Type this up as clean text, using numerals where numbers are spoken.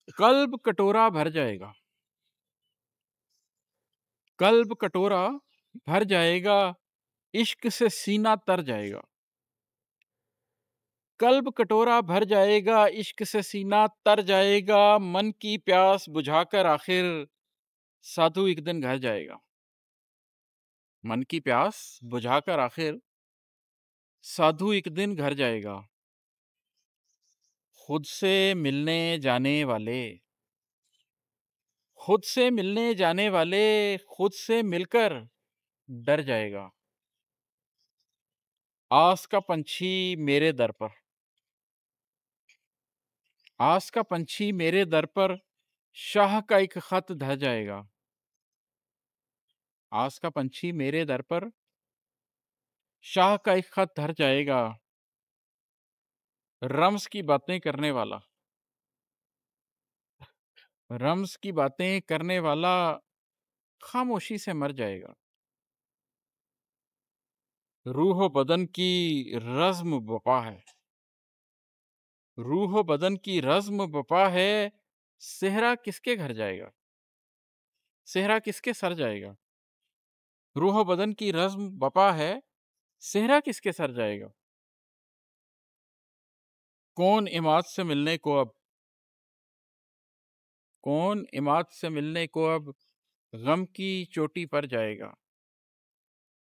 कल्ब कटोरा भर जाएगा। कल्ब कटोरा भर जाएगा, इश्क से सीना तर जाएगा। कल्ब कटोरा भर जाएगा, इश्क से सीना तर जाएगा, मन की प्यास बुझाकर आखिर साधु एक दिन घर जाएगा। मन की प्यास बुझाकर आखिर साधु एक दिन घर जाएगा। खुद से मिलने जाने वाले, खुद से मिलने जाने वाले, खुद से मिलकर डर जाएगा। आस का पंछी मेरे दर पर, आस का पंछी मेरे दर पर, शाह का एक खत धर जाएगा। आस का पंछी मेरे दर पर, शाह का एक खत धर जाएगा। रम्स की बातें करने वाला, रम्स की बातें करने वाला खामोशी से मर जाएगा। रूह बदन की रज़्म बपा है, रूह बदन की रज़्म बपा है, सेहरा किसके घर जाएगा? सेहरा किसके सर जाएगा? रूह बदन की रज़्म बपा है, सेहरा किसके सर जाएगा? कौन इमाद से मिलने को अब, कौन इमाद से मिलने को अब गम की चोटी पर जाएगा?